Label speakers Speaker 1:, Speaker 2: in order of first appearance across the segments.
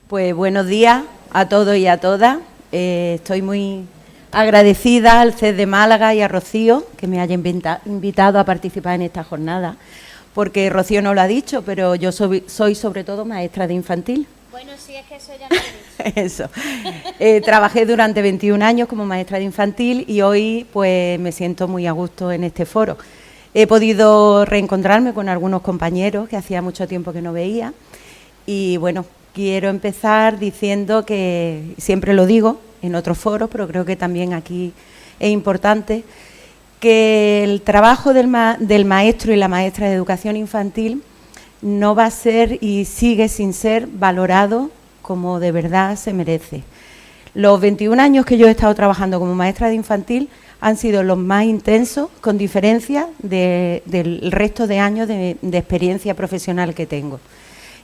Speaker 1: Pues buenos días a todos y a todas. Estoy muy agradecida al CES de Málaga y a Rocío que me haya invitado a participar en esta jornada, porque Rocío no lo ha dicho, pero yo soy sobre todo maestra de infantil.
Speaker 2: Bueno, sí, es que eso ya lo he dicho.
Speaker 1: Eso. Trabajé durante 21 años como maestra de infantil y hoy pues me siento muy a gusto en este foro. He podido reencontrarme con algunos compañeros que hacía mucho tiempo que no veía y bueno, quiero empezar diciendo que, siempre lo digo en otros foros, pero creo que también aquí es importante, que el trabajo del maestro y la maestra de educación infantil no va a ser y sigue sin ser valorado como de verdad se merece. Los 21 años que yo he estado trabajando como maestra de infantil han sido los más intensos, con diferencia del resto de años de experiencia profesional que tengo.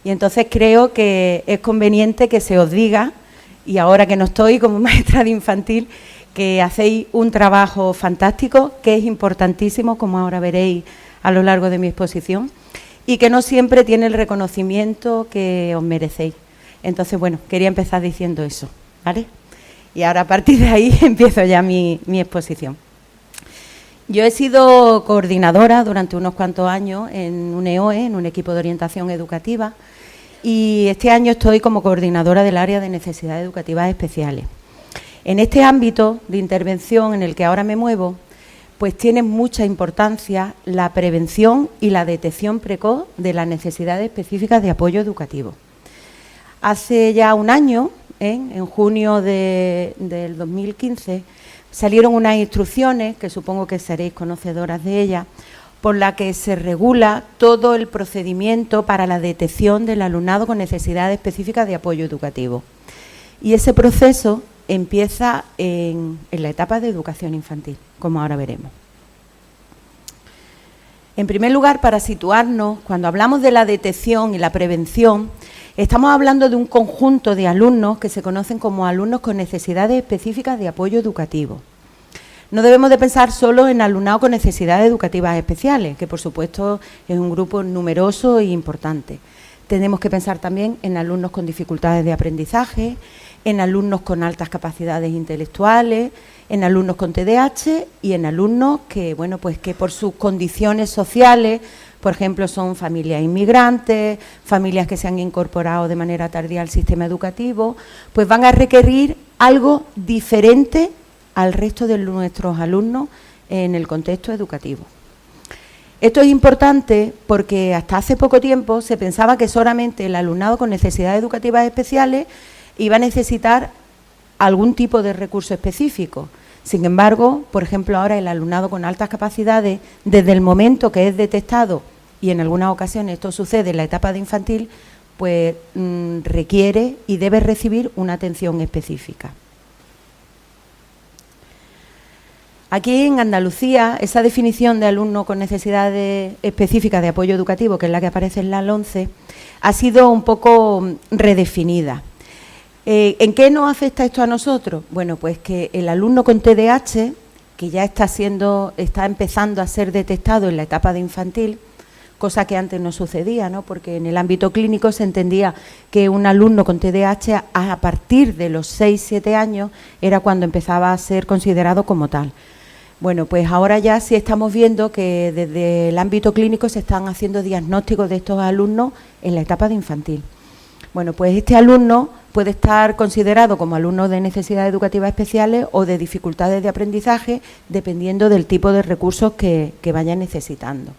Speaker 1: Y entonces creo que es conveniente que se os diga, y ahora que no estoy como maestra de infantil, que hacéis un trabajo fantástico, que es importantísimo, como ahora veréis a lo largo de mi exposición, y que no siempre tiene el reconocimiento que os merecéis. Entonces, bueno, quería empezar diciendo eso, ¿vale? Y ahora a partir de ahí empiezo ya mi exposición. Yo he sido coordinadora durante unos cuantos años en un EOE, en un equipo de orientación educativa, y este año estoy como coordinadora del área de necesidades educativas especiales. En este ámbito de intervención en el que ahora me muevo, pues tiene mucha importancia la prevención y la detección precoz de las necesidades específicas de apoyo educativo. Hace ya un año, en junio del 2015, salieron unas instrucciones, que supongo que seréis conocedoras de ellas, por la que se regula todo el procedimiento para la detección del alumnado con necesidades específicas de apoyo educativo. Y ese proceso empieza en la etapa de educación infantil, como ahora veremos. En primer lugar, para situarnos, cuando hablamos de la detección y la prevención, estamos hablando de un conjunto de alumnos que se conocen como alumnos con necesidades específicas de apoyo educativo. No debemos de pensar solo en alumnado con necesidades educativas especiales, que por supuesto es un grupo numeroso e importante. Tenemos que pensar también en alumnos con dificultades de aprendizaje, en alumnos con altas capacidades intelectuales, en alumnos con TDAH y en alumnos que, bueno, pues que por sus condiciones sociales, por ejemplo, son familias inmigrantes, familias que se han incorporado de manera tardía al sistema educativo, pues van a requerir algo diferente al resto de nuestros alumnos en el contexto educativo. Esto es importante porque hasta hace poco tiempo se pensaba que solamente el alumnado con necesidades educativas especiales iba a necesitar algún tipo de recurso específico. Sin embargo, por ejemplo, ahora el alumnado con altas capacidades, desde el momento que es detectado, y en algunas ocasiones esto sucede en la etapa de infantil, pues requiere y debe recibir una atención específica. Aquí en Andalucía, esa definición de alumno con necesidades específicas de apoyo educativo, que es la que aparece en la LOMCE, ha sido un poco redefinida. ¿En qué nos afecta esto a nosotros? Bueno, pues que el alumno con TDAH, que ya está empezando a ser detectado en la etapa de infantil, cosa que antes no sucedía, ¿no? Porque en el ámbito clínico se entendía que un alumno con TDAH a partir de los 6-7 años era cuando empezaba a ser considerado como tal. Bueno, pues ahora ya sí estamos viendo que desde el ámbito clínico se están haciendo diagnósticos de estos alumnos en la etapa de infantil. Bueno, pues este alumno puede estar considerado como alumno de necesidades educativas especiales o de dificultades de aprendizaje, dependiendo del tipo de recursos que vaya necesitando.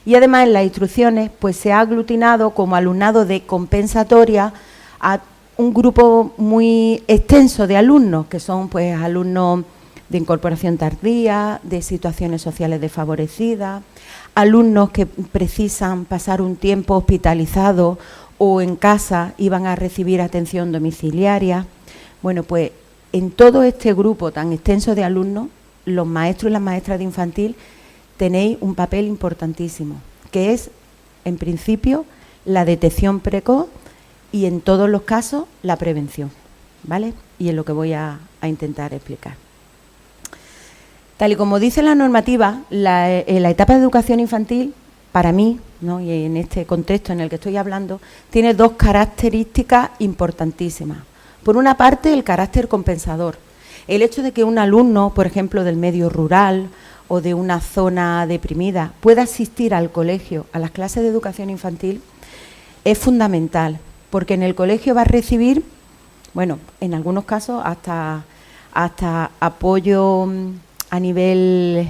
Speaker 1: Y además en las instrucciones pues se ha aglutinado como alumnado de compensatoria a un grupo muy extenso de alumnos, que son pues alumnos de incorporación tardía, de situaciones sociales desfavorecidas, alumnos que precisan pasar un tiempo hospitalizado o en casa y van a recibir atención domiciliaria. Bueno, pues en todo este grupo tan extenso de alumnos, los maestros y las maestras de infantil tenéis un papel importantísimo, que es, en principio, la detección precoz y, en todos los casos, la prevención, ¿vale? Y es lo que voy a intentar explicar. Tal y como dice la normativa, la etapa de educación infantil, para mí, ¿no? Y en este contexto en el que estoy hablando, tiene dos características importantísimas. Por una parte, el carácter compensador. El hecho de que un alumno, por ejemplo, del medio rural o de una zona deprimida, pueda asistir al colegio, a las clases de educación infantil, es fundamental, porque en el colegio va a recibir, bueno, en algunos casos hasta apoyo a nivel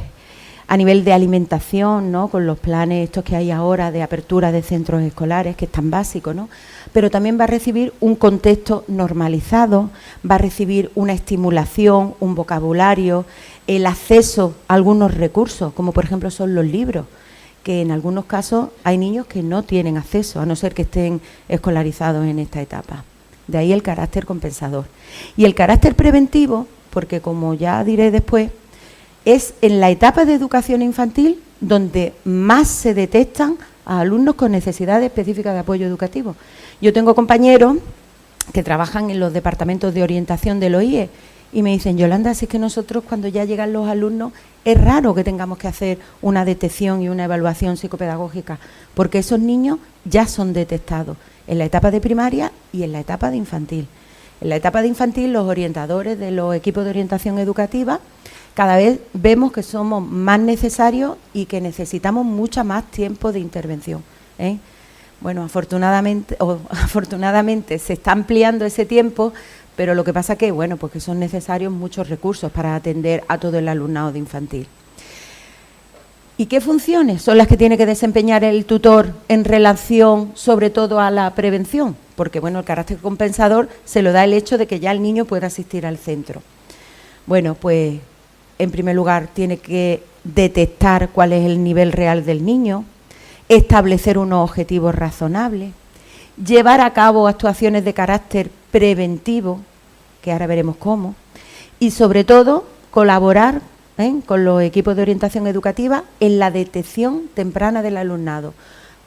Speaker 1: de alimentación, ¿no? Con los planes estos que hay ahora de apertura de centros escolares, que es tan básico, ¿no? Pero también va a recibir un contexto normalizado, va a recibir una estimulación, un vocabulario, el acceso a algunos recursos, como por ejemplo son los libros, que en algunos casos hay niños que no tienen acceso, a no ser que estén escolarizados en esta etapa. De ahí el carácter compensador. Y el carácter preventivo, porque como ya diré después, es en la etapa de educación infantil donde más se detectan a alumnos con necesidades específicas de apoyo educativo. Yo tengo compañeros que trabajan en los departamentos de orientación del OIE y me dicen, Yolanda, si es que nosotros cuando ya llegan los alumnos es raro que tengamos que hacer una detección y una evaluación psicopedagógica, porque esos niños ya son detectados en la etapa de primaria y en la etapa de infantil. En la etapa de infantil, los orientadores de los equipos de orientación educativa cada vez vemos que somos más necesarios y que necesitamos mucho más tiempo de intervención, ¿eh? Bueno, afortunadamente se está ampliando ese tiempo, pero lo que pasa que, bueno, pues que son necesarios muchos recursos para atender a todo el alumnado de infantil. ¿Y qué funciones son las que tiene que desempeñar el tutor en relación, sobre todo, a la prevención? Porque, bueno, el carácter compensador se lo da el hecho de que ya el niño pueda asistir al centro. Bueno, pues, en primer lugar, tiene que detectar cuál es el nivel real del niño, establecer unos objetivos razonables, llevar a cabo actuaciones de carácter preventivo, que ahora veremos cómo, y, sobre todo, colaborar con los equipos de orientación educativa en la detección temprana del alumnado,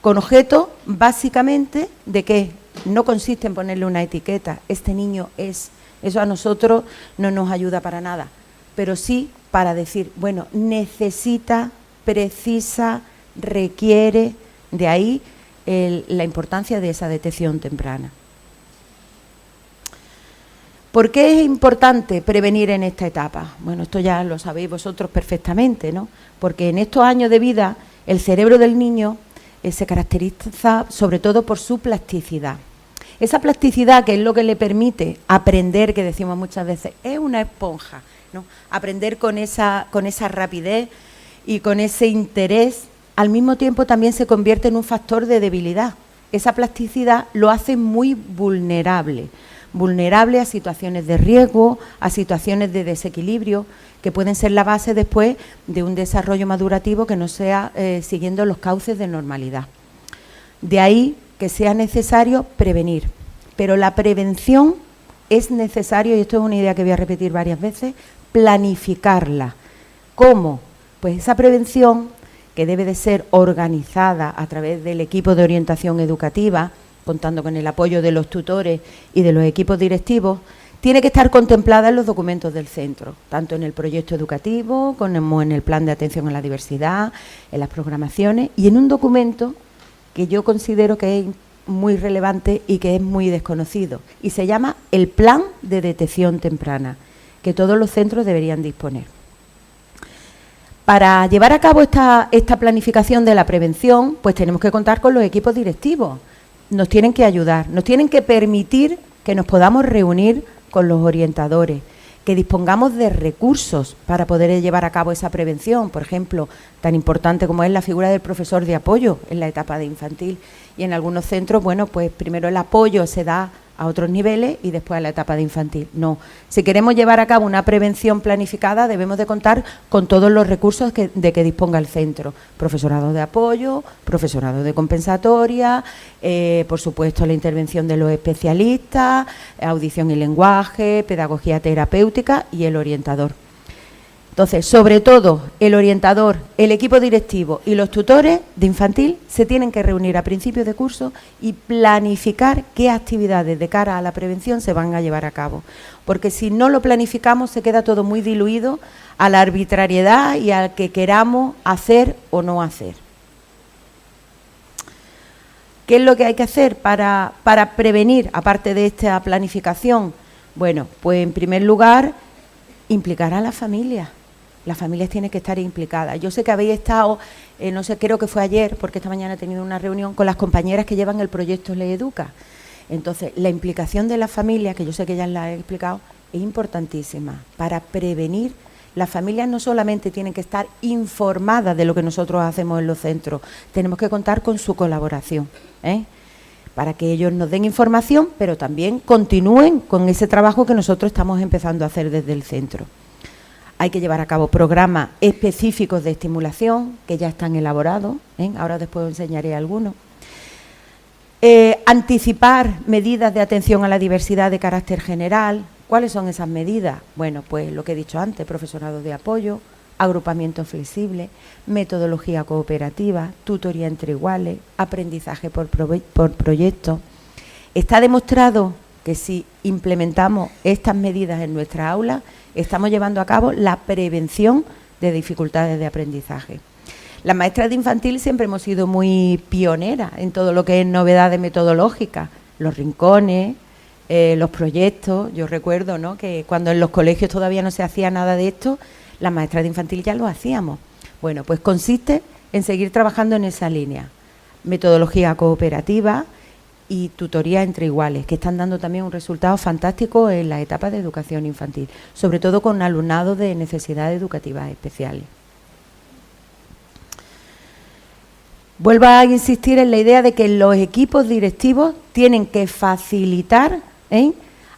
Speaker 1: con objeto básicamente de que no consiste en ponerle una etiqueta, este niño es, eso a nosotros no nos ayuda para nada, pero sí para decir, bueno, necesita, precisa, requiere, de ahí la importancia de esa detección temprana. ¿Por qué es importante prevenir en esta etapa? Bueno, esto ya lo sabéis vosotros perfectamente, ¿no? Porque en estos años de vida el cerebro del niño se caracteriza sobre todo por su plasticidad. Esa plasticidad, que es lo que le permite aprender, que decimos muchas veces, es una esponja, ¿no? Aprender con esa rapidez y con ese interés, al mismo tiempo también se convierte en un factor de debilidad. Esa plasticidad lo hace muy vulnerable a situaciones de riesgo, a situaciones de desequilibrio, que pueden ser la base después de un desarrollo madurativo que no sea siguiendo los cauces de normalidad. De ahí que sea necesario prevenir, pero la prevención es necesario, y esto es una idea que voy a repetir varias veces, planificarla. ¿Cómo? Pues esa prevención, que debe de ser organizada a través del equipo de orientación educativa, contando con el apoyo de los tutores y de los equipos directivos, tiene que estar contemplada en los documentos del centro, tanto en el proyecto educativo como en el plan de atención a la diversidad, en las programaciones y en un documento que yo considero que es muy relevante y que es muy desconocido, y se llama el Plan de Detección Temprana, que todos los centros deberían disponer. Para llevar a cabo esta planificación de la prevención, pues tenemos que contar con los equipos directivos. Nos tienen que ayudar, nos tienen que permitir que nos podamos reunir con los orientadores, que dispongamos de recursos para poder llevar a cabo esa prevención, por ejemplo, tan importante como es la figura del profesor de apoyo en la etapa de infantil. Y en algunos centros, bueno, pues primero el apoyo se da a otros niveles y después a la etapa de infantil. No, si queremos llevar a cabo una prevención planificada debemos de contar con todos los recursos de que disponga el centro. Profesorado de apoyo, profesorado de compensatoria, por supuesto la intervención de los especialistas, audición y lenguaje, pedagogía terapéutica y el orientador. Entonces, sobre todo, el orientador, el equipo directivo y los tutores de infantil se tienen que reunir a principios de curso y planificar qué actividades de cara a la prevención se van a llevar a cabo. Porque si no lo planificamos se queda todo muy diluido a la arbitrariedad y al que queramos hacer o no hacer. ¿Qué es lo que hay que hacer para prevenir, aparte de esta planificación? Bueno, pues en primer lugar, implicar a las familias. Las familias tienen que estar implicadas. Yo sé que habéis estado, no sé, creo que fue ayer, porque esta mañana he tenido una reunión con las compañeras que llevan el proyecto Le Educa. Entonces, la implicación de las familias, que yo sé que ya la he explicado, es importantísima para prevenir. Las familias no solamente tienen que estar informadas de lo que nosotros hacemos en los centros, tenemos que contar con su colaboración, para que ellos nos den información, pero también continúen con ese trabajo que nosotros estamos empezando a hacer desde el centro. Hay que llevar a cabo programas específicos de estimulación que ya están elaborados, ahora después os enseñaré algunos. Anticipar medidas de atención a la diversidad de carácter general. ¿Cuáles son esas medidas? Bueno, pues lo que he dicho antes, profesorado de apoyo, agrupamiento flexible, metodología cooperativa, tutoría entre iguales, aprendizaje por proyectos. Está demostrado que si implementamos estas medidas en nuestra aula, estamos llevando a cabo la prevención de dificultades de aprendizaje. Las maestras de infantil siempre hemos sido muy pioneras en todo lo que es novedades metodológicas, los rincones, los proyectos. Yo recuerdo, ¿no?, que cuando en los colegios todavía no se hacía nada de esto, las maestras de infantil ya lo hacíamos. Bueno, pues consiste en seguir trabajando en esa línea. Metodología cooperativa y tutoría entre iguales, que están dando también un resultado fantástico en la etapa de educación infantil, sobre todo con alumnado de necesidades educativas especiales. Vuelvo a insistir en la idea de que los equipos directivos tienen que facilitar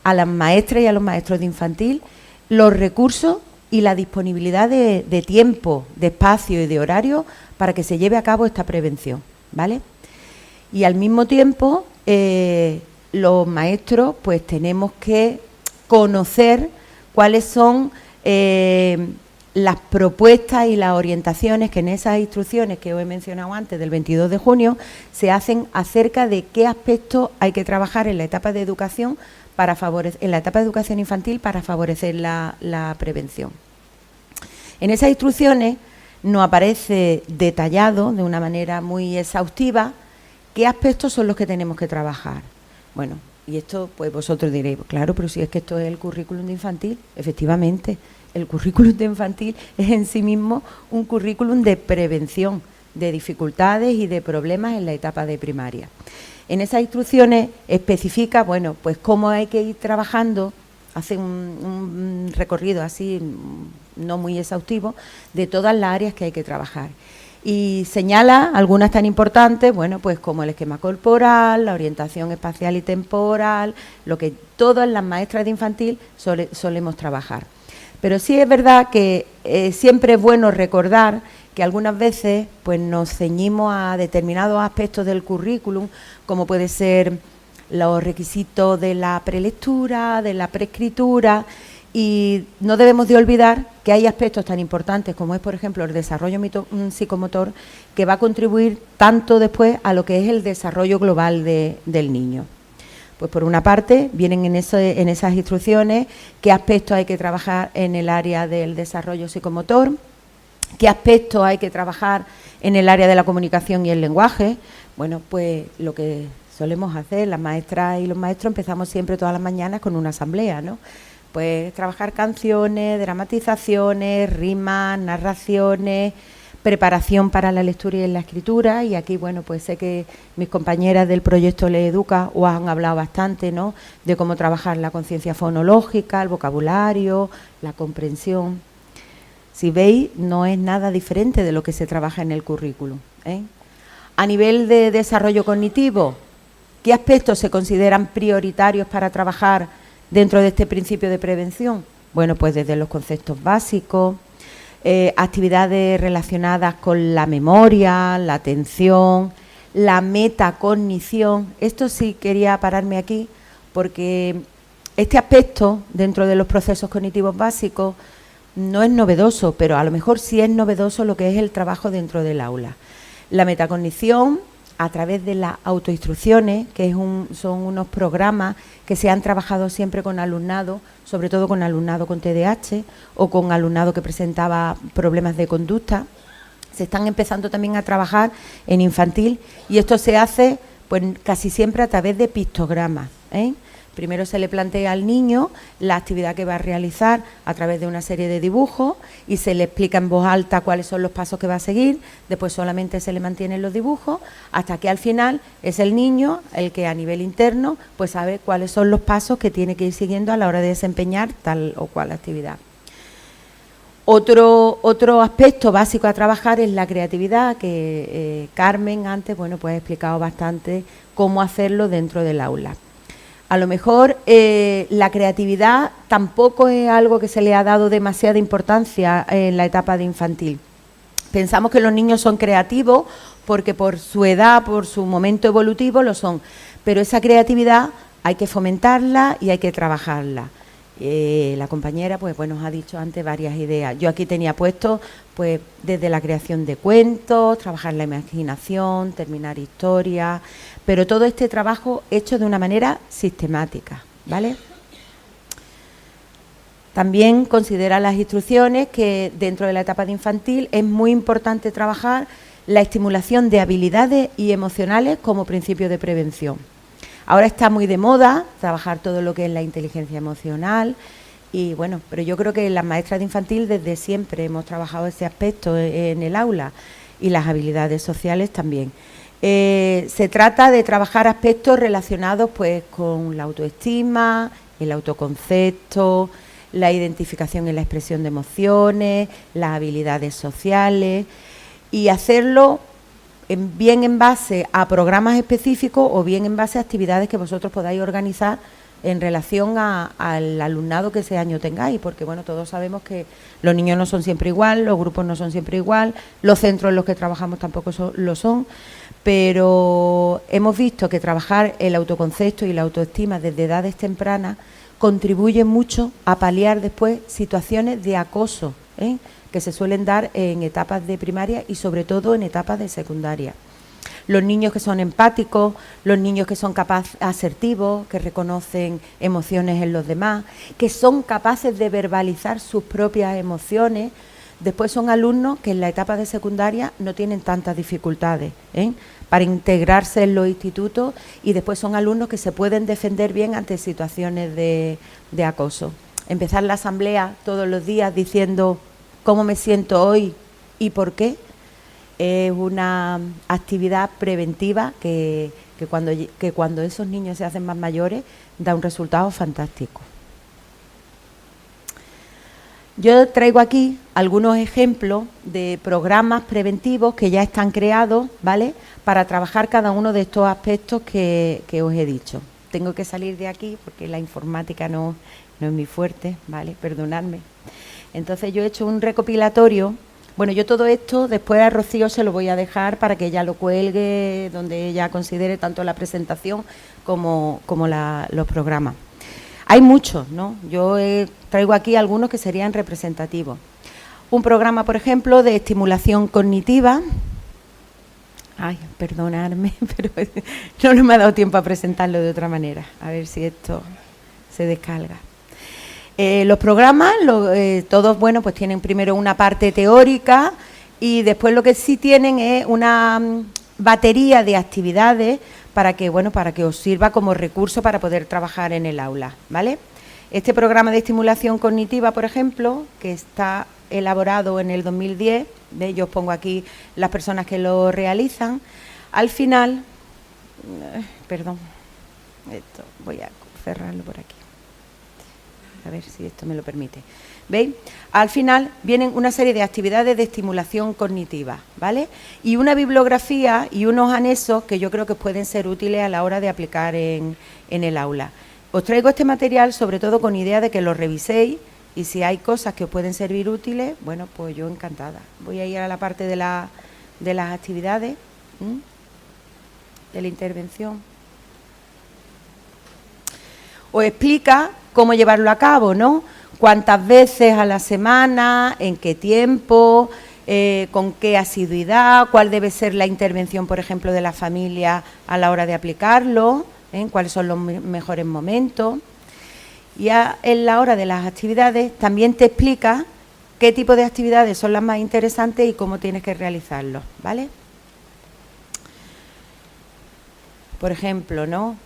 Speaker 1: a las maestras y a los maestros de infantil los recursos y la disponibilidad de tiempo, de espacio y de horario para que se lleve a cabo esta prevención, ¿vale? Y al mismo tiempo, los maestros pues tenemos que conocer cuáles son las propuestas y las orientaciones que en esas instrucciones que os he mencionado antes del 22 de junio se hacen acerca de qué aspectos hay que trabajar en la etapa de educación para favorecer, en la etapa de educación infantil para favorecer la prevención. En esas instrucciones nos aparece detallado de una manera muy exhaustiva qué aspectos son los que tenemos que trabajar. Bueno, y esto pues vosotros diréis, claro, pero si es que esto es el currículum de infantil, efectivamente. El currículum de infantil es en sí mismo un currículum de prevención de dificultades y de problemas en la etapa de primaria. En esas instrucciones especifica, bueno, pues cómo hay que ir trabajando, hace un recorrido así, no muy exhaustivo, de todas las áreas que hay que trabajar. Y señala algunas tan importantes, bueno, pues como el esquema corporal, la orientación espacial y temporal, lo que todas las maestras de infantil solemos trabajar. Pero sí es verdad que siempre es bueno recordar que algunas veces pues nos ceñimos a determinados aspectos del currículum, como puede ser los requisitos de la prelectura, de la preescritura, y no debemos de olvidar que hay aspectos tan importantes como es, por ejemplo, el desarrollo psicomotor, que va a contribuir tanto después a lo que es el desarrollo global del niño. Pues por una parte vienen en esas instrucciones qué aspectos hay que trabajar en el área del desarrollo psicomotor, qué aspectos hay que trabajar en el área de la comunicación y el lenguaje. Bueno, pues lo que solemos hacer, las maestras y los maestros, empezamos siempre todas las mañanas con una asamblea, ¿no? Pues trabajar canciones, dramatizaciones, rimas, narraciones, preparación para la lectura y la escritura, y aquí, bueno, pues sé que mis compañeras del proyecto Le Educa os han hablado bastante, ¿no?, de cómo trabajar la conciencia fonológica, el vocabulario, la comprensión. Si veis, no es nada diferente de lo que se trabaja en el currículum, A nivel de desarrollo cognitivo, ¿qué aspectos se consideran prioritarios para trabajar dentro de este principio de prevención? Bueno, pues desde los conceptos básicos, actividades relacionadas con la memoria, la atención, la metacognición. Esto sí quería pararme aquí porque este aspecto dentro de los procesos cognitivos básicos no es novedoso, pero a lo mejor sí es novedoso lo que es el trabajo dentro del aula. La metacognición, a través de las autoinstrucciones, que son unos programas que se han trabajado siempre con alumnado, sobre todo con alumnado con TDAH o con alumnado que presentaba problemas de conducta. Se están empezando también a trabajar en infantil y esto se hace Pues casi siempre a través de pictogramas, ¿eh? Primero se le plantea al niño la actividad que va a realizar a través de una serie de dibujos y se le explica en voz alta cuáles son los pasos que va a seguir, después solamente se le mantienen los dibujos, hasta que al final es el niño el que a nivel interno pues sabe cuáles son los pasos que tiene que ir siguiendo a la hora de desempeñar tal o cual actividad. Otro aspecto básico a trabajar es la creatividad, que Carmen antes pues ha explicado bastante cómo hacerlo dentro del aula. A lo mejor la creatividad tampoco es algo que se le ha dado demasiada importancia en la etapa de infantil. Pensamos que los niños son creativos porque por su edad, por su momento evolutivo lo son, pero esa creatividad hay que fomentarla y hay que trabajarla. La compañera pues ha dicho antes varias ideas. Yo aquí tenía puesto pues desde la creación de cuentos, trabajar la imaginación, terminar historias, pero todo este trabajo hecho de una manera sistemática, ¿vale? También considera las instrucciones que dentro de la etapa de infantil es muy importante trabajar la estimulación de habilidades y emocionales como principio de prevención. Ahora está muy de moda trabajar todo lo que es la inteligencia emocional y pero yo creo que las maestras de infantil desde siempre hemos trabajado ese aspecto en el aula y las habilidades sociales también. Se trata de trabajar aspectos relacionados pues con la autoestima, el autoconcepto, la identificación y la expresión de emociones, las habilidades sociales y hacerlo bien en base a programas específicos o bien en base a actividades que vosotros podáis organizar en relación al alumnado que ese año tengáis, porque todos sabemos que los niños no son siempre igual, los grupos no son siempre igual, los centros en los que trabajamos tampoco lo son, pero hemos visto que trabajar el autoconcepto y la autoestima desde edades tempranas contribuye mucho a paliar después situaciones de acoso, que se suelen dar en etapas de primaria y sobre todo en etapas de secundaria. Los niños que son empáticos, los niños que son asertivos, que reconocen emociones en los demás, que son capaces de verbalizar sus propias emociones, después son alumnos que en la etapa de secundaria no tienen tantas dificultades para integrarse en los institutos y después son alumnos que se pueden defender bien ante situaciones de acoso. Empezar la asamblea todos los días diciendo cómo me siento hoy y por qué es una actividad preventiva que cuando esos niños se hacen más mayores da un resultado fantástico. Yo traigo aquí algunos ejemplos de programas preventivos que ya están creados, ¿vale?, para trabajar cada uno de estos aspectos que os he dicho. Tengo que salir de aquí porque la informática no es muy fuerte, ¿vale?, perdonadme. Entonces yo he hecho un recopilatorio. Yo todo esto después a Rocío se lo voy a dejar para que ella lo cuelgue donde ella considere tanto la presentación como los programas. Hay muchos, ¿no? Yo traigo aquí algunos que serían representativos. Un programa, por ejemplo, de estimulación cognitiva. Ay, perdonadme, pero no me ha dado tiempo a presentarlo de otra manera. A ver si esto se descarga. Los programas, todos, pues tienen primero una parte teórica y después lo que sí tienen es una batería de actividades para que os sirva como recurso para poder trabajar en el aula, ¿vale? Este programa de estimulación cognitiva, por ejemplo, que está elaborado en el 2010, yo os pongo aquí las personas que lo realizan, al final, voy a cerrarlo por aquí. A ver si esto me lo permite. ¿Veis? Al final vienen una serie de actividades de estimulación cognitiva, ¿vale? Y una bibliografía y unos anexos que yo creo que pueden ser útiles a la hora de aplicar en el aula. Os traigo este material sobre todo con idea de que lo reviséis y si hay cosas que os pueden servir útiles, pues yo encantada. Voy a ir a la parte de las actividades, de la intervención. Os explica cómo llevarlo a cabo, ¿no? Cuántas veces a la semana, en qué tiempo, con qué asiduidad, cuál debe ser la intervención, por ejemplo, de la familia a la hora de aplicarlo, cuáles son los mejores momentos. Y en la hora de las actividades también te explica qué tipo de actividades son las más interesantes y cómo tienes que realizarlos, ¿vale? por ejemplo, ¿no?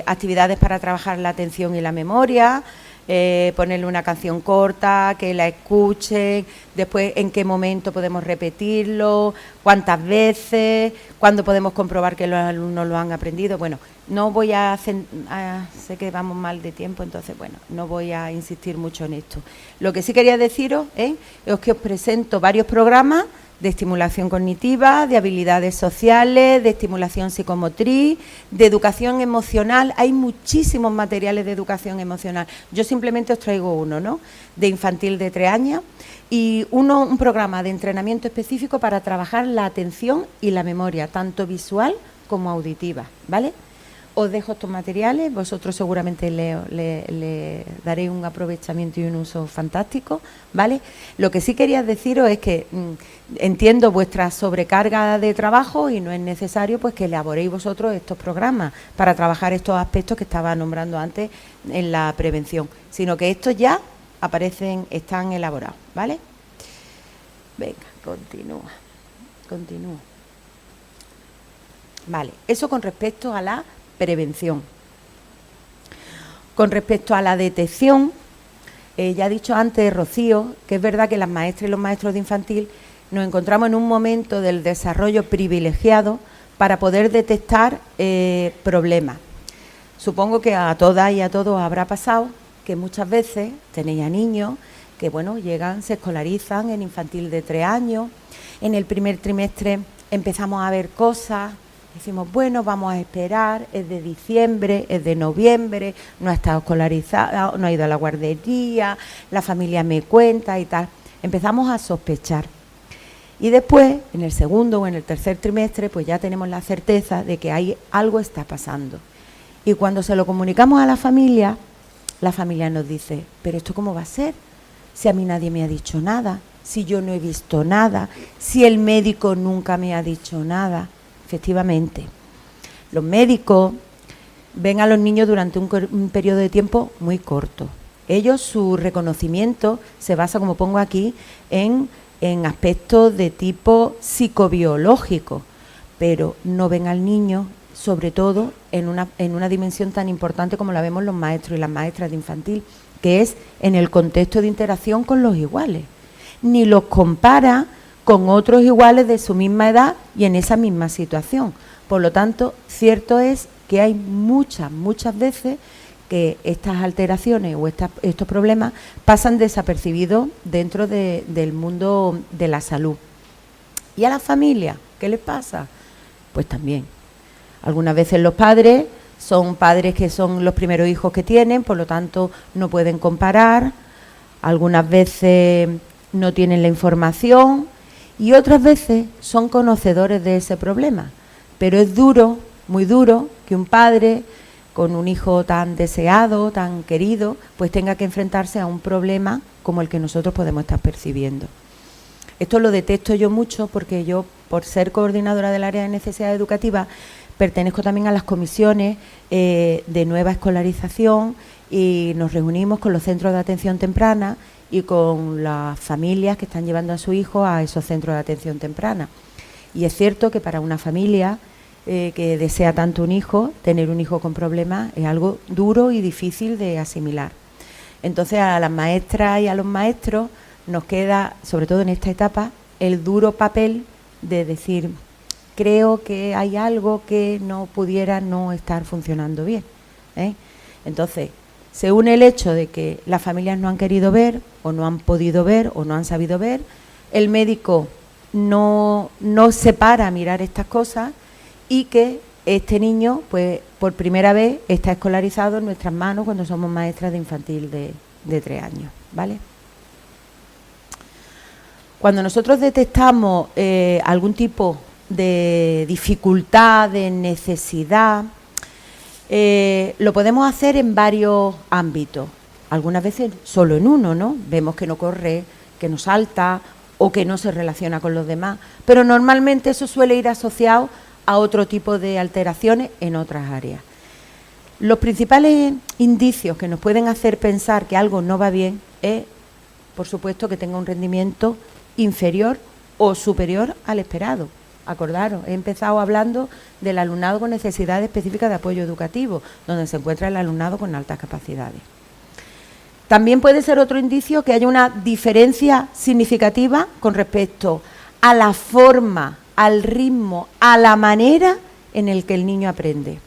Speaker 1: Actividades para trabajar la atención y la memoria, ponerle una canción corta, que la escuchen, después en qué momento podemos repetirlo, cuántas veces, cuándo podemos comprobar que los alumnos lo han aprendido. Bueno, no voy a sé que vamos mal de tiempo, entonces, bueno, no voy a insistir mucho en esto. Lo que sí quería deciros es que os presento varios programas de estimulación cognitiva, de habilidades sociales, de estimulación psicomotriz, de educación emocional. Hay muchísimos materiales de educación emocional. Yo simplemente os traigo uno, ¿no? De infantil de 3 años y un programa de entrenamiento específico para trabajar la atención y la memoria, tanto visual como auditiva, ¿vale? Os dejo estos materiales, vosotros seguramente le daréis un aprovechamiento y un uso fantástico, ¿vale? Lo que sí quería deciros es que entiendo vuestra sobrecarga de trabajo y no es necesario pues que elaboréis vosotros estos programas para trabajar estos aspectos que estaba nombrando antes en la prevención, sino que estos ya aparecen, están elaborados, ¿vale? Venga, continúa. Vale, eso con respecto a la prevención. Con respecto a la detección, ya ha dicho antes Rocío, que es verdad que las maestras y los maestros de infantil nos encontramos en un momento del desarrollo privilegiado para poder detectar problemas. Supongo que a todas y a todos habrá pasado que muchas veces tenéis a niños que, bueno, llegan, se escolarizan en infantil de 3 años, en el primer trimestre empezamos a ver cosas. Decimos, bueno, vamos a esperar, es de diciembre, es de noviembre, no ha estado escolarizado, no ha ido a la guardería, la familia me cuenta y tal. Empezamos a sospechar. Y después, en el segundo o en el tercer trimestre, pues ya tenemos la certeza de que algo está pasando. Y cuando se lo comunicamos a la familia nos dice, ¿pero esto cómo va a ser? Si a mí nadie me ha dicho nada, si yo no he visto nada, si el médico nunca me ha dicho nada. Efectivamente, los médicos ven a los niños durante un periodo de tiempo muy corto. Ellos, su reconocimiento se basa, como pongo aquí, en aspectos de tipo psicobiológico, pero no ven al niño, sobre todo, en una dimensión tan importante como la vemos los maestros y las maestras de infantil, que es en el contexto de interacción con los iguales. Ni los compara con otros iguales de su misma edad y en esa misma situación. Por lo tanto, cierto es que hay muchas veces que estas alteraciones o estos problemas pasan desapercibidos dentro del mundo de la salud. ¿Y a las familias? ¿Qué les pasa? Pues también. Algunas veces los padres son padres que son los primeros hijos que tienen, por lo tanto no pueden comparar. Algunas veces no tienen la información. Y otras veces son conocedores de ese problema, pero es duro, muy duro, que un padre con un hijo tan deseado, tan querido, pues tenga que enfrentarse a un problema como el que nosotros podemos estar percibiendo. Esto lo detecto yo mucho porque yo, por ser coordinadora del área de necesidad educativa, pertenezco también a las comisiones de nueva escolarización y nos reunimos con los centros de atención temprana y con las familias que están llevando a su hijo a esos centros de atención temprana. Y es cierto que para una familia que desea tanto un hijo, tener un hijo con problemas es algo duro y difícil de asimilar. Entonces a las maestras y a los maestros nos queda, sobre todo en esta etapa, el duro papel de decir, creo que hay algo que no pudiera no estar funcionando bien, ¿eh? Entonces, se une el hecho de que las familias no han querido ver, o no han podido ver, o no han sabido ver. El médico no se para a mirar estas cosas y que este niño, pues por primera vez, está escolarizado en nuestras manos cuando somos maestras de infantil de 3 años, ¿vale? Cuando nosotros detectamos algún tipo de dificultad, de necesidad, lo podemos hacer en varios ámbitos, algunas veces solo en uno, ¿no? Vemos que no corre, que no salta o que no se relaciona con los demás, pero normalmente eso suele ir asociado a otro tipo de alteraciones en otras áreas. Los principales indicios que nos pueden hacer pensar que algo no va bien es, por supuesto, que tenga un rendimiento inferior o superior al esperado. Acordaros, he empezado hablando del alumnado con necesidades específicas de apoyo educativo, donde se encuentra el alumnado con altas capacidades. También puede ser otro indicio que haya una diferencia significativa con respecto a la forma, al ritmo, a la manera en el que el niño aprende.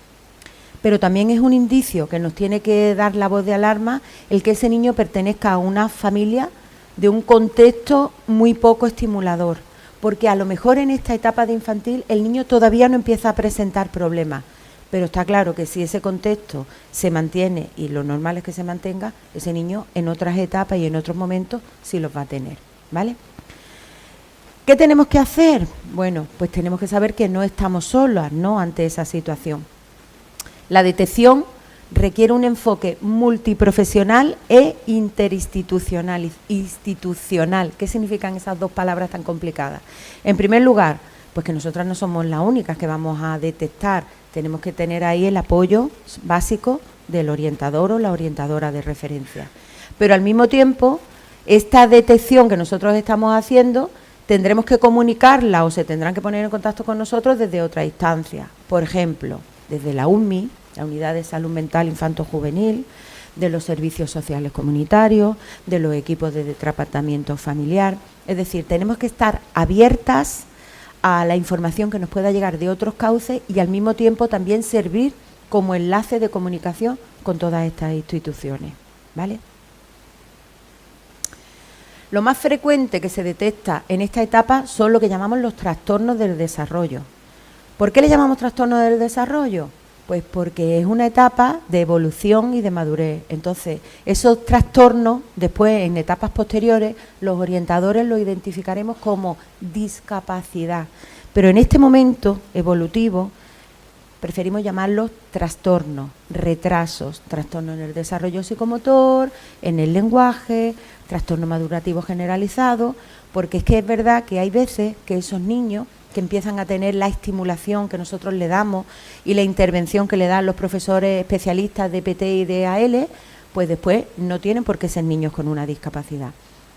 Speaker 1: Pero también es un indicio que nos tiene que dar la voz de alarma el que ese niño pertenezca a una familia de un contexto muy poco estimulador, porque a lo mejor en esta etapa de infantil el niño todavía no empieza a presentar problemas, pero está claro que si ese contexto se mantiene, y lo normal es que se mantenga, ese niño en otras etapas y en otros momentos sí los va a tener, ¿vale? ¿Qué tenemos que hacer? Bueno, pues tenemos que saber que no estamos solas, ¿no?, ante esa situación. La detección requiere un enfoque multiprofesional e interinstitucional. ¿Qué significan esas dos palabras tan complicadas? En primer lugar, pues que nosotras no somos las únicas que vamos a detectar. Tenemos que tener ahí el apoyo básico del orientador o la orientadora de referencia. Pero al mismo tiempo, esta detección que nosotros estamos haciendo, tendremos que comunicarla o se tendrán que poner en contacto con nosotros desde otra instancia. Por ejemplo, desde la UMI, la Unidad de Salud Mental Infanto-Juvenil, de los servicios sociales comunitarios, de los equipos de tratamiento familiar. Es decir, tenemos que estar abiertas a la información que nos pueda llegar de otros cauces y al mismo tiempo también servir como enlace de comunicación con todas estas instituciones, ¿vale? Lo más frecuente que se detecta en esta etapa son lo que llamamos los trastornos del desarrollo. ¿Por qué le llamamos trastornos del desarrollo? Pues porque es una etapa de evolución y de madurez. Entonces, esos trastornos, después en etapas posteriores, los orientadores los identificaremos como discapacidad. Pero en este momento evolutivo, preferimos llamarlos trastornos, retrasos, trastornos en el desarrollo psicomotor, en el lenguaje, trastorno madurativo generalizado, porque es que es verdad que hay veces que esos niños que empiezan a tener la estimulación que nosotros le damos y la intervención que le dan los profesores especialistas de PT y de AL, pues después no tienen por qué ser niños con una discapacidad,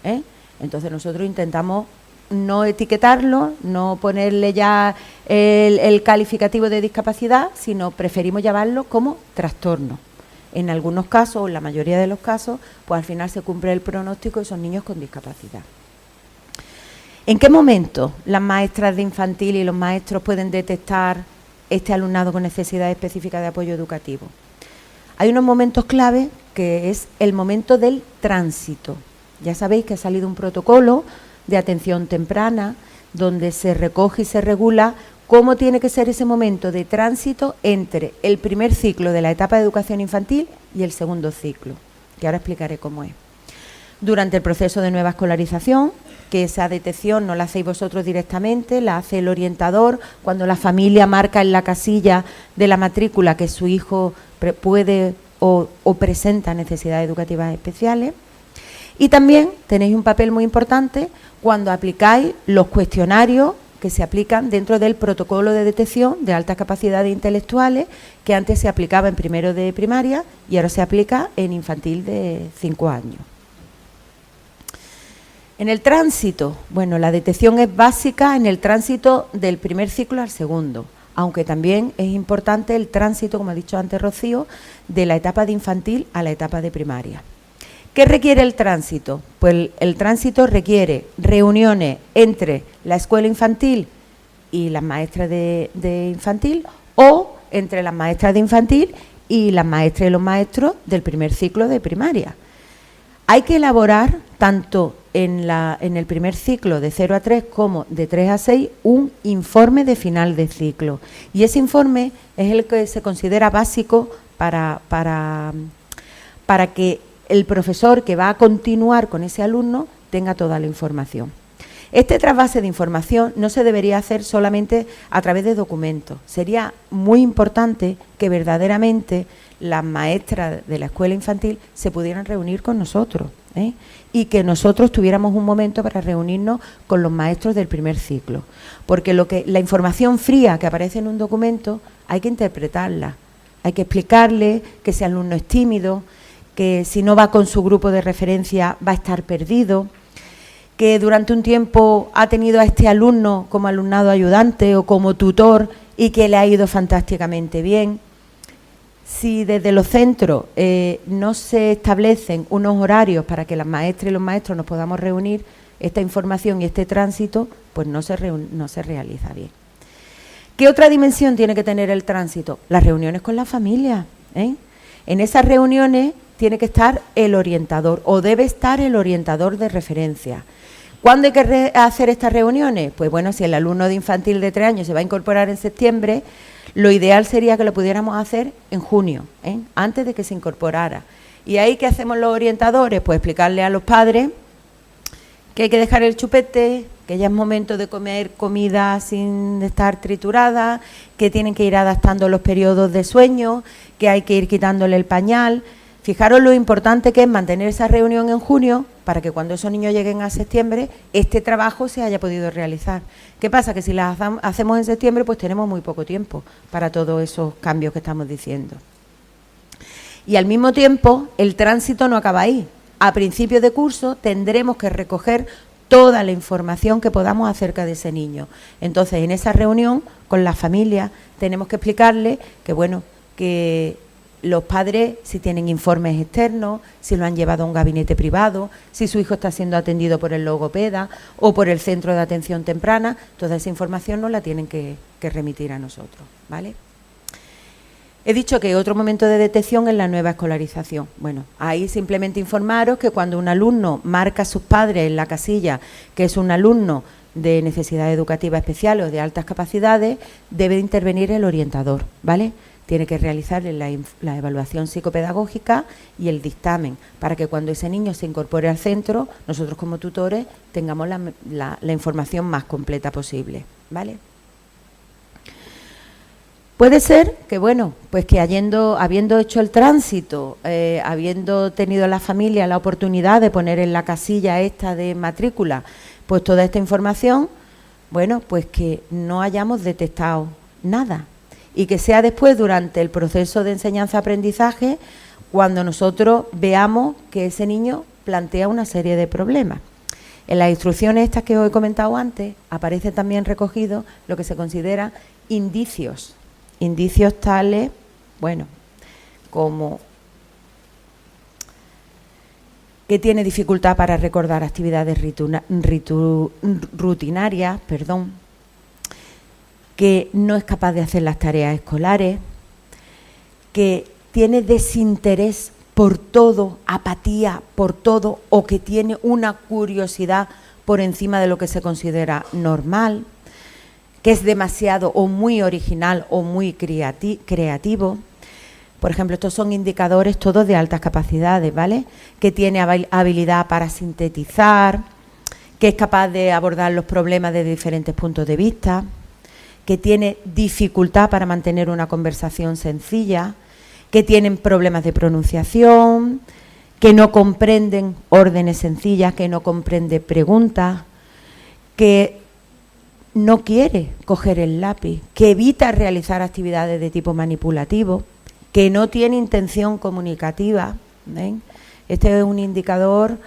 Speaker 1: ¿eh? Entonces nosotros intentamos no etiquetarlo, no ponerle ya el calificativo de discapacidad, sino preferimos llamarlo como trastorno. En algunos casos, o en la mayoría de los casos, pues al final se cumple el pronóstico de esos niños con discapacidad. ¿En qué momento las maestras de infantil y los maestros pueden detectar este alumnado con necesidades específicas de apoyo educativo? Hay unos momentos clave que es el momento del tránsito. Ya sabéis que ha salido un protocolo de atención temprana donde se recoge y se regula cómo tiene que ser ese momento de tránsito entre el primer ciclo de la etapa de educación infantil y el segundo ciclo, que ahora explicaré cómo es. Durante el proceso de nueva escolarización, que esa detección no la hacéis vosotros directamente, la hace el orientador cuando la familia marca en la casilla de la matrícula que su hijo puede o presenta necesidades educativas especiales. Y también tenéis un papel muy importante cuando aplicáis los cuestionarios que se aplican dentro del protocolo de detección de altas capacidades intelectuales que antes se aplicaba en primero de primaria y ahora se aplica en infantil de 5 años. En el tránsito, bueno, la detección es básica en el tránsito del primer ciclo al segundo, aunque también es importante el tránsito, como ha dicho antes Rocío, de la etapa de infantil a la etapa de primaria. ¿Qué requiere el tránsito? Pues el tránsito requiere reuniones entre la escuela infantil y las maestras de infantil o entre las maestras de infantil y las maestras y los maestros del primer ciclo de primaria. Hay que elaborar tanto en el primer ciclo de 0 a 3 como de 3 a 6 un informe de final de ciclo. Y ese informe es el que se considera básico para que el profesor que va a continuar con ese alumno tenga toda la información. Este trasvase de información no se debería hacer solamente a través de documentos. Sería muy importante que verdaderamente las maestras de la escuela infantil se pudieran reunir con nosotros, ¿eh? Y que nosotros tuviéramos un momento para reunirnos con los maestros del primer ciclo. Porque la información fría que aparece en un documento hay que interpretarla. Hay que explicarle que ese alumno es tímido, que si no va con su grupo de referencia va a estar perdido, que durante un tiempo ha tenido a este alumno como alumnado ayudante o como tutor y que le ha ido fantásticamente bien. Si desde los centros no se establecen unos horarios para que las maestras y los maestros nos podamos reunir, esta información y este tránsito pues no se realiza bien. ¿Qué otra dimensión tiene que tener el tránsito? Las reuniones con la familia, ¿eh? En esas reuniones tiene que estar el orientador o debe estar el orientador de referencia. ¿Cuándo hay que hacer estas reuniones? Pues bueno, si el alumno de infantil de 3 años se va a incorporar en septiembre, lo ideal sería que lo pudiéramos hacer en junio, ¿eh? Antes de que se incorporara. ¿Y ahí qué hacemos los orientadores? Pues explicarle a los padres que hay que dejar el chupete, que ya es momento de comer comida sin estar triturada, que tienen que ir adaptando los periodos de sueño, que hay que ir quitándole el pañal. Fijaros lo importante que es mantener esa reunión en junio para que cuando esos niños lleguen a septiembre este trabajo se haya podido realizar. ¿Qué pasa? Que si las hacemos en septiembre pues tenemos muy poco tiempo para todos esos cambios que estamos diciendo. Y al mismo tiempo el tránsito no acaba ahí. A principio de curso tendremos que recoger toda la información que podamos acerca de ese niño. Entonces, en esa reunión con la familia tenemos que explicarle que, bueno, que los padres, si tienen informes externos, si lo han llevado a un gabinete privado, si su hijo está siendo atendido por el logopeda o por el centro de atención temprana, toda esa información nos la tienen que remitir a nosotros, ¿vale? He dicho que otro momento de detección es la nueva escolarización. Bueno, ahí simplemente informaros que cuando un alumno marca a sus padres en la casilla que es un alumno de necesidades educativas especiales o de altas capacidades, debe intervenir el orientador, ¿vale? Tiene que realizar la evaluación psicopedagógica y el dictamen para que cuando ese niño se incorpore al centro, nosotros como tutores tengamos la información más completa posible, ¿vale? Puede ser que, bueno, pues que habiendo hecho el tránsito, habiendo tenido la familia la oportunidad de poner en la casilla esta de matrícula, pues toda esta información, bueno, pues que no hayamos detectado nada y que sea después durante el proceso de enseñanza-aprendizaje cuando nosotros veamos que ese niño plantea una serie de problemas. En las instrucciones estas que os he comentado antes aparece también recogido lo que se considera indicios tales, bueno, como que tiene dificultad para recordar actividades rutinarias, que no es capaz de hacer las tareas escolares, que tiene desinterés por todo, apatía por todo, o que tiene una curiosidad por encima de lo que se considera normal, que es demasiado o muy original o muy creativo. Por ejemplo, estos son indicadores todos de altas capacidades, ¿vale? Que tiene habilidad para sintetizar, que es capaz de abordar los problemas desde diferentes puntos de vista, que tiene dificultad para mantener una conversación sencilla, que tienen problemas de pronunciación, que no comprenden órdenes sencillas, que no comprende preguntas, que no quiere coger el lápiz, que evita realizar actividades de tipo manipulativo, que no tiene intención comunicativa. ¿Ven? Este es un indicador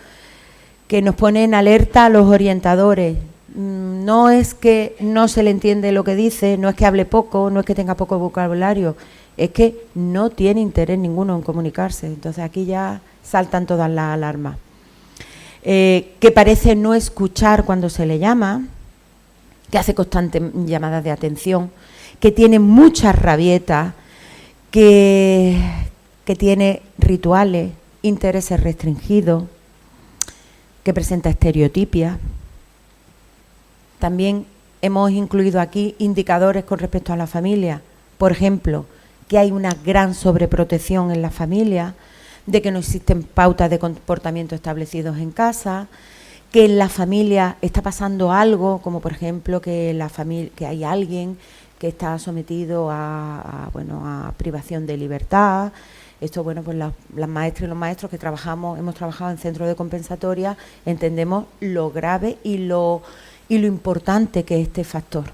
Speaker 1: que nos pone en alerta a los orientadores. No es que no se le entiende lo que dice, no es que hable poco, no es que tenga poco vocabulario, es que no tiene interés ninguno en comunicarse. Entonces aquí ya saltan todas las alarmas. Que parece no escuchar cuando se le llama, que hace constantes llamadas de atención, que tiene muchas rabietas, que tiene rituales, intereses restringidos, que presenta estereotipias. También hemos incluido aquí indicadores con respecto a la familia. Por ejemplo, que hay una gran sobreprotección en la familia, de que no existen pautas de comportamiento establecidos en casa, que en la familia está pasando algo, como por ejemplo que hay alguien que está sometido a privación de libertad. Esto, bueno, pues las maestras y los maestros que hemos trabajado en centros de compensatoria, entendemos lo grave y lo importante que es este factor,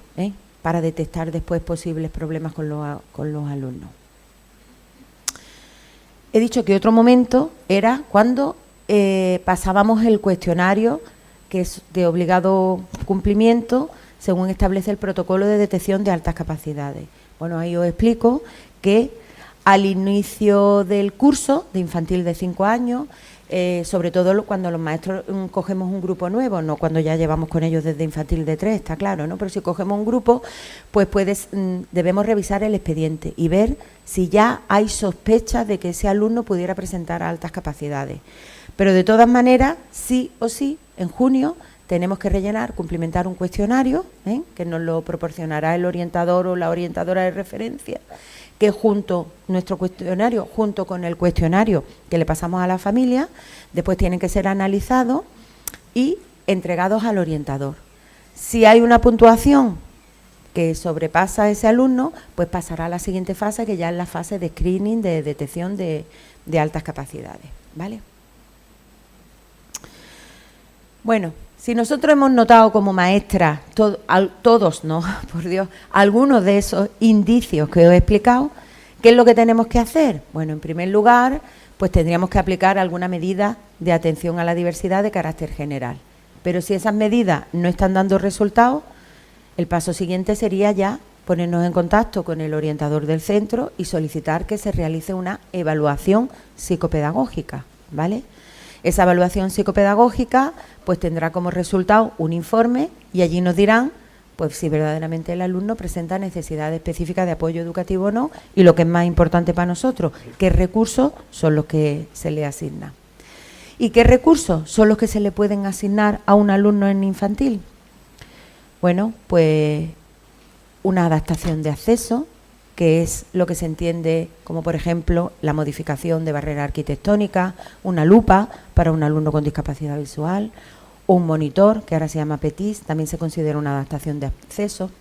Speaker 1: para detectar después posibles problemas con los alumnos. He dicho que otro momento era cuando pasábamos el cuestionario que es de obligado cumplimiento según establece el protocolo de detección de altas capacidades. Bueno, ahí os explico que al inicio del curso de infantil de 5 años, sobre todo cuando los maestros cogemos un grupo nuevo, no cuando ya llevamos con ellos desde infantil de 3, está claro, ¿no? Pero si cogemos un grupo, pues debemos revisar el expediente y ver si ya hay sospechas de que ese alumno pudiera presentar altas capacidades. Pero de todas maneras, sí o sí, en junio tenemos que rellenar, cumplimentar un cuestionario, que nos lo proporcionará el orientador o la orientadora de referencia, que nuestro cuestionario, junto con el cuestionario que le pasamos a la familia, después tienen que ser analizados y entregados al orientador. Si hay una puntuación que sobrepasa a ese alumno, pues pasará a la siguiente fase, que ya es la fase de screening, de detección de altas capacidades, ¿vale? Bueno, si nosotros hemos notado como maestras, todos, no, por Dios, algunos de esos indicios que os he explicado, ¿qué es lo que tenemos que hacer? Bueno, en primer lugar, pues tendríamos que aplicar alguna medida de atención a la diversidad de carácter general. Pero si esas medidas no están dando resultados, el paso siguiente sería ya ponernos en contacto con el orientador del centro y solicitar que se realice una evaluación psicopedagógica, ¿vale? Esa evaluación psicopedagógica pues tendrá como resultado un informe y allí nos dirán pues si verdaderamente el alumno presenta necesidades específicas de apoyo educativo o no, y lo que es más importante para nosotros, qué recursos son los que se le asignan. ¿Y qué recursos son los que se le pueden asignar a un alumno en infantil? Bueno, pues una adaptación de acceso, que es lo que se entiende como, por ejemplo, la modificación de barrera arquitectónica, una lupa para un alumno con discapacidad visual, o un monitor, que ahora se llama PETIS, también se considera una adaptación de acceso.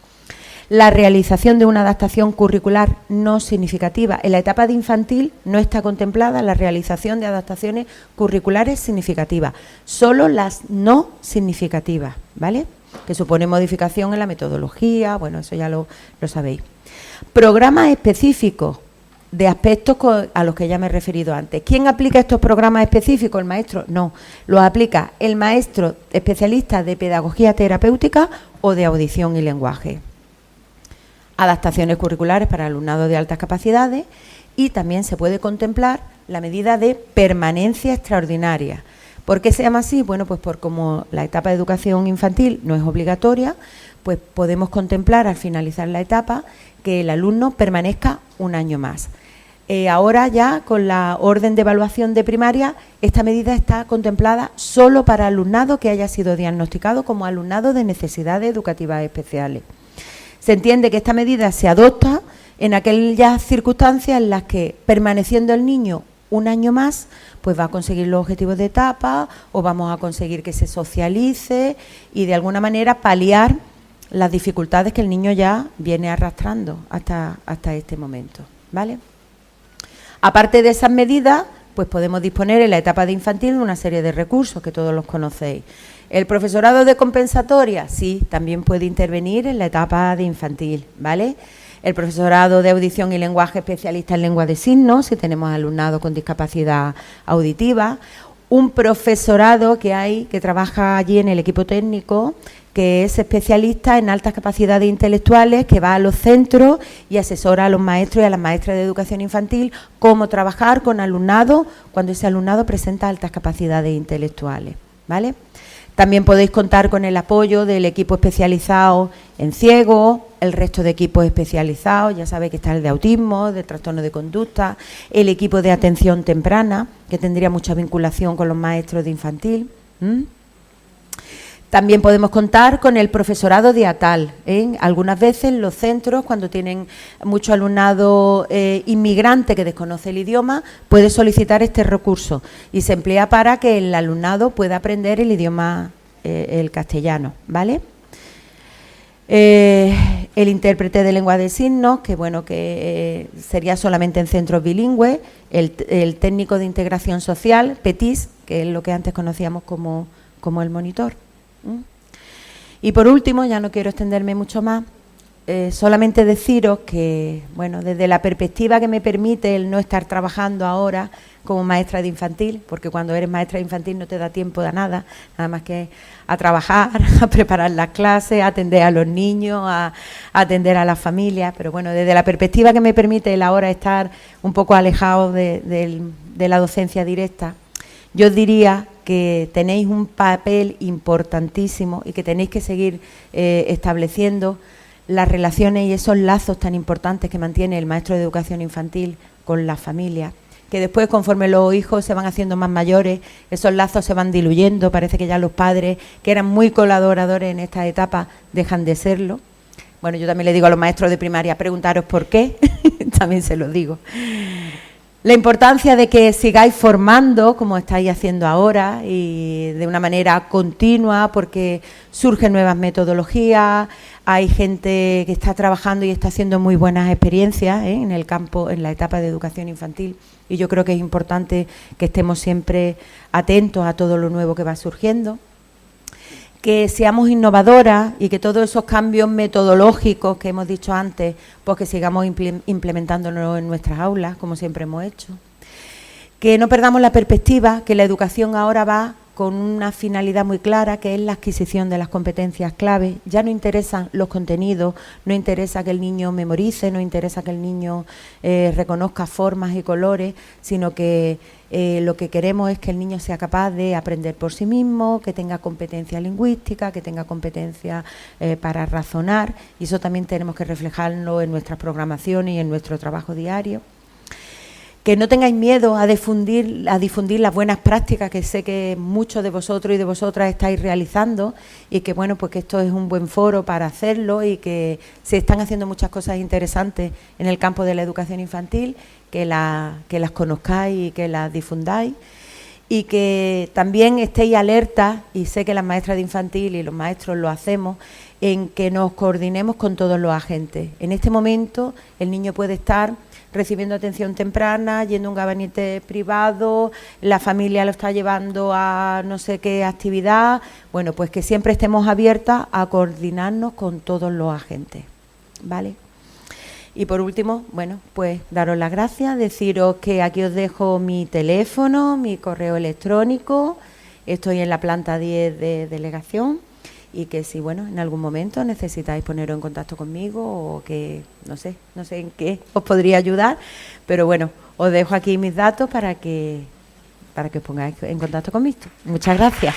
Speaker 1: La realización de una adaptación curricular no significativa. En la etapa de infantil no está contemplada la realización de adaptaciones curriculares significativas, solo las no significativas, ¿vale? Que supone modificación en la metodología, bueno, eso ya lo sabéis. Programas específicos de aspectos a los que ya me he referido antes. ¿Quién aplica estos programas específicos? ¿El maestro? No, los aplica el maestro especialista de pedagogía terapéutica o de audición y lenguaje. Adaptaciones curriculares para alumnado de altas capacidades y también se puede contemplar la medida de permanencia extraordinaria. ¿Por qué se llama así? Bueno, pues por como la etapa de educación infantil no es obligatoria, pues podemos contemplar al finalizar la etapa que el alumno permanezca un año más. Ahora ya con la orden de evaluación de primaria, esta medida está contemplada solo para alumnado que haya sido diagnosticado como alumnado de necesidades educativas especiales. Se entiende que esta medida se adopta en aquellas circunstancias en las que, permaneciendo el niño un año más, pues va a conseguir los objetivos de etapa o vamos a conseguir que se socialice y de alguna manera paliar las dificultades que el niño ya viene arrastrando hasta este momento, ¿vale? Aparte de esas medidas, pues podemos disponer en la etapa de infantil de una serie de recursos que todos los conocéis. ¿El profesorado de compensatoria? Sí, también puede intervenir en la etapa de infantil, ¿vale? El profesorado de audición y lenguaje especialista en lengua de signos, si tenemos alumnado con discapacidad auditiva. Un profesorado que trabaja allí en el equipo técnico, que es especialista en altas capacidades intelectuales, que va a los centros y asesora a los maestros y a las maestras de educación infantil cómo trabajar con alumnado cuando ese alumnado presenta altas capacidades intelectuales, ¿vale? También podéis contar con el apoyo del equipo especializado en ciegos, el resto de equipos especializados, ya sabéis que está el de autismo, de trastorno de conducta, el equipo de atención temprana, que tendría mucha vinculación con los maestros de infantil. También podemos contar con el profesorado de ATAL. Algunas veces los centros, cuando tienen mucho alumnado inmigrante que desconoce el idioma, puede solicitar este recurso y se emplea para que el alumnado pueda aprender el idioma, el castellano, ¿vale? El intérprete de lengua de signos, que bueno, que sería solamente en centros bilingües, el técnico de integración social, PETIS, que es lo que antes conocíamos como el monitor. Y por último, ya no quiero extenderme mucho más, solamente deciros que, bueno, desde la perspectiva que me permite el no estar trabajando ahora como maestra de infantil, porque cuando eres maestra de infantil no te da tiempo de nada más que a trabajar, a preparar las clases, a atender a los niños, a atender a las familias, pero bueno, desde la perspectiva que me permite el ahora estar un poco alejado de la docencia directa, yo os diría que tenéis un papel importantísimo y que tenéis que seguir estableciendo las relaciones y esos lazos tan importantes que mantiene el maestro de educación infantil con las familias, que después, conforme los hijos se van haciendo más mayores, esos lazos se van diluyendo, parece que ya los padres, que eran muy colaboradores en esta etapa, dejan de serlo. Bueno, yo también le digo a los maestros de primaria, preguntaros por qué, también se los digo. La importancia de que sigáis formando, como estáis haciendo ahora, y de una manera continua, porque surgen nuevas metodologías, hay gente que está trabajando y está haciendo muy buenas experiencias en el campo, en la etapa de educación infantil, y yo creo que es importante que estemos siempre atentos a todo lo nuevo que va surgiendo, que seamos innovadoras y que todos esos cambios metodológicos que hemos dicho antes, pues que sigamos implementándolos en nuestras aulas, como siempre hemos hecho. Que no perdamos la perspectiva, que la educación ahora va con una finalidad muy clara, que es la adquisición de las competencias clave. Ya no interesan los contenidos, no interesa que el niño memorice, no interesa que el niño reconozca formas y colores, sino que lo que queremos es que el niño sea capaz de aprender por sí mismo, que tenga competencia lingüística, que tenga competencia para razonar, y eso también tenemos que reflejarlo en nuestras programaciones y en nuestro trabajo diario. Que no tengáis miedo a difundir las buenas prácticas que sé que muchos de vosotros y de vosotras estáis realizando, y que bueno, pues que esto es un buen foro para hacerlo, y que se están haciendo muchas cosas interesantes en el campo de la educación infantil, que las conozcáis y que las difundáis, y que también estéis alertas, y sé que las maestras de infantil y los maestros lo hacemos, en que nos coordinemos con todos los agentes. En este momento el niño puede estar recibiendo atención temprana, yendo a un gabinete privado, la familia lo está llevando a no sé qué actividad. Bueno, pues que siempre estemos abiertas a coordinarnos con todos los agentes, ¿vale? Y por último, bueno, pues daros las gracias, deciros que aquí os dejo mi teléfono, mi correo electrónico, estoy en la planta 10 de delegación, y que si, bueno, en algún momento necesitáis poneros en contacto conmigo, o que no sé en qué os podría ayudar, pero bueno, os dejo aquí mis datos para que os pongáis en contacto conmigo. Muchas gracias.